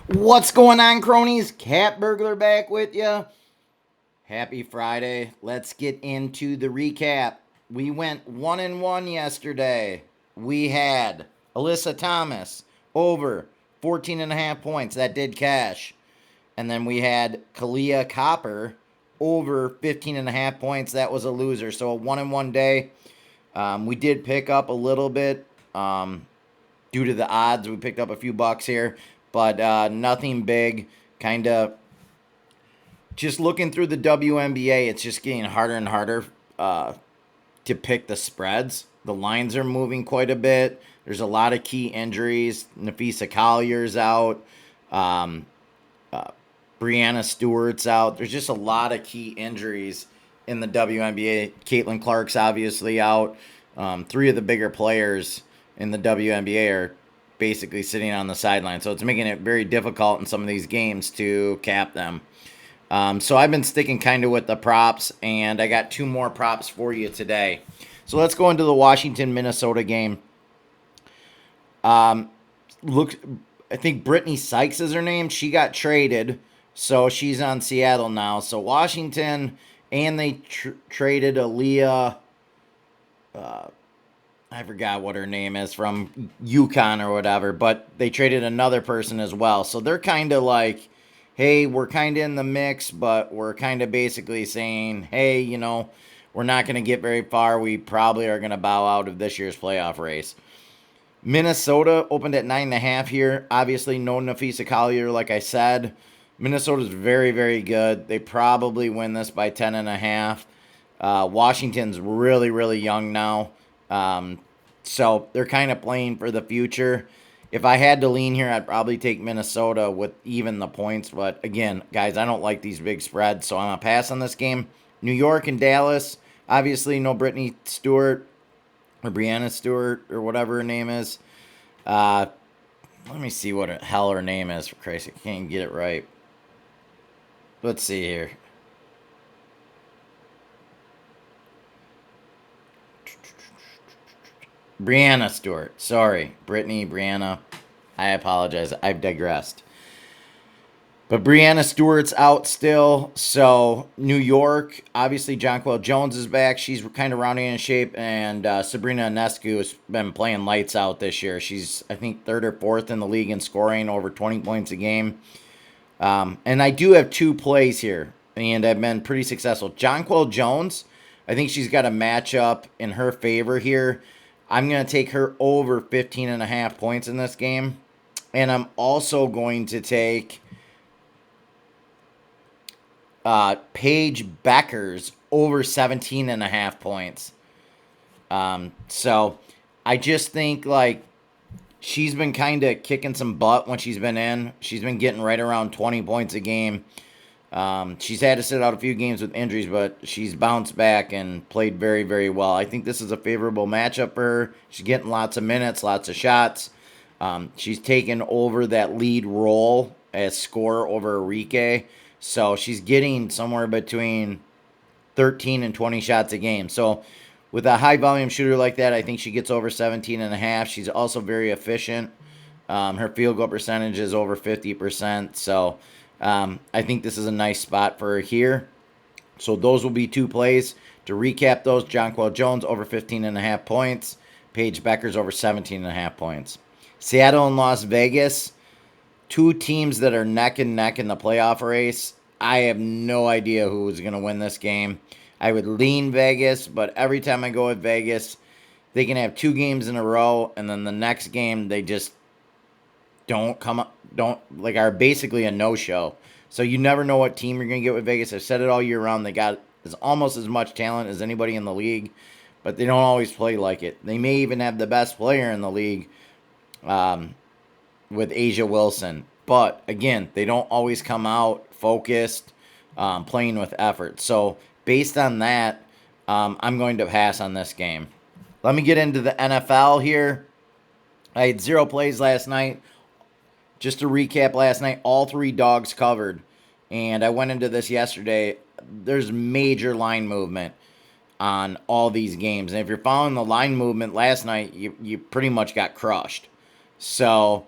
What's going on, cronies? Cat Burglar back with you. Happy Friday. Let's get into the recap. We went 1-1 yesterday. We had Alyssa Thomas over 14 and a half points. That did cash. And then we had Kalia Copper over 15 and a half points. That was a loser. So a 1-1 day. We did pick up a little bit. Due to the odds. We picked up a few bucks here, but nothing big. Kind of just looking through the WNBA, it's just getting harder and harder to pick the spreads. The lines are moving quite a bit. There's a lot of key injuries. Nafisa Collier's out. Um, uh, Brianna Stewart's out. There's just a lot of key injuries in the WNBA. Caitlin Clark's obviously out. Three of the bigger players in the WNBA are basically sitting on the sideline. So it's making it very difficult in some of these games to cap them. So I've been sticking kind of with the props, and I got two more props for you today. So let's go into the Washington Minnesota game. Look, I think Brittany Sykes is her name. She got traded, so she's on Seattle now. So Washington, and they traded Aaliyah. I forgot what her name is from Yukon or whatever, but they traded another person as well. So they're kind of like, hey, we're kind of in the mix, but we're kind of basically saying, hey, we're not going to get very far. We probably are going to bow out of this year's playoff race. Minnesota opened at 9.5 here. Obviously, no Nafisa Collier, like I said. Minnesota's very, very good. They probably win this by 10.5. Washington's really, really young now. So they're kind of playing for the future. If I had to lean here, I'd probably take Minnesota with even the points. But again, guys, I don't like these big spreads, so I'm going to pass on this game. New York and Dallas, obviously no Brittany Stewart or Brianna Stewart or whatever her name is. Let me see what the hell her name is, for Christ. I can't get it right. Let's see here. Brianna Stewart. Sorry. Brittany, Brianna. I apologize. I've digressed. But Brianna Stewart's out still. So New York, obviously Jonquel Jones is back. She's kind of rounding in shape. And Sabrina Ionescu has been playing lights out this year. She's, I think, third or fourth in the league in scoring, over 20 points a game. And I do have two plays here. And I've been pretty successful. Jonquel Jones, I think she's got a matchup in her favor here. I'm going to take her over 15.5 points in this game. And I'm also going to take Paige Beckers over 17.5 points. So I just think, like, she's been kind of kicking some butt when she's been in. She's been getting right around 20 points a game. She's had to sit out a few games with injuries, but she's bounced back and played very, very well. I think this is a favorable matchup for her. She's getting lots of minutes, lots of shots. She's taken over that lead role as scorer over Enrique. So she's getting somewhere between 13 and 20 shots a game. So with a high volume shooter like that, I think she gets over 17.5. She's also very efficient. Her field goal percentage is over 50%. So I think this is a nice spot for her here. So those will be two plays. To recap those, Jonquel Jones over 15.5 points. Paige Beckers over 17.5 points. Seattle and Las Vegas, two teams that are neck and neck in the playoff race. I have no idea who is going to win this game. I would lean Vegas, but every time I go with Vegas, they can have two games in a row, and then the next game they just are basically a no-show. So you never know what team you're going to get with Vegas. I've said it all year round. They got almost as much talent as anybody in the league, but they don't always play like it. They may even have the best player in the league with Asia Wilson. But, again, they don't always come out focused, playing with effort. So, based on that, I'm going to pass on this game. Let me get into the NFL here. I had 0 plays last night. Just to recap last night, all 3 dogs covered. And I went into this yesterday. There's major line movement on all these games. And if you're following the line movement last night, you pretty much got crushed. So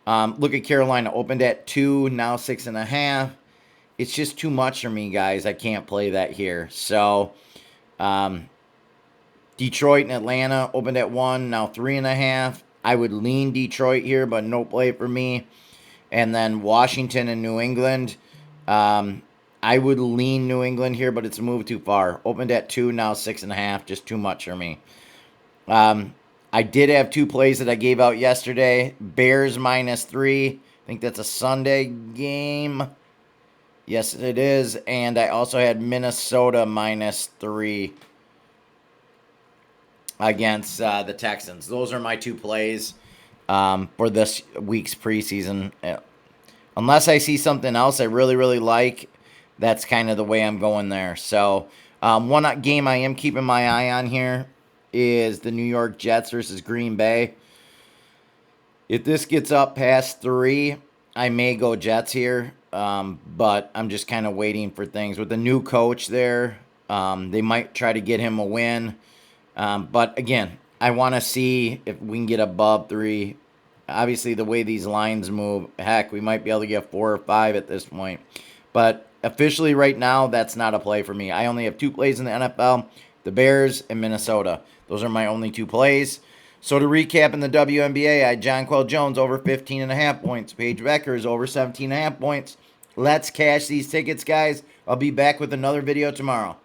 Look at Carolina, opened at 2, now 6.5. It's just too much for me, guys. I can't play that here. So, Detroit and Atlanta opened at 1, now 3.5. I would lean Detroit here, but no play for me. And then Washington and New England. I would lean New England here, but it's a move too far. Opened at 2, now 6.5. Just too much for me. I did have 2 plays that I gave out yesterday. Bears -3. I think that's a Sunday game. Yes, it is. And I also had Minnesota -3 against the Texans. Those are my 2 plays for this week's preseason. Unless I see something else I really, really like, that's kind of the way I'm going there. So, one game I am keeping my eye on here is the New York Jets versus Green Bay. If this gets up past 3, I may go Jets here, but I'm just kind of waiting for things. With the new coach there, they might try to get him a win. But again, I want to see if we can get above 3. Obviously, the way these lines move, heck, we might be able to get 4 or 5 at this point. But officially right now, that's not a play for me. I only have 2 plays in the NFL, the Bears and Minnesota. Those are my only 2 plays. So to recap in the WNBA, I had Jonquel Jones over 15.5 points. Paige Becker is over 17.5 points. Let's cash these tickets, guys. I'll be back with another video tomorrow.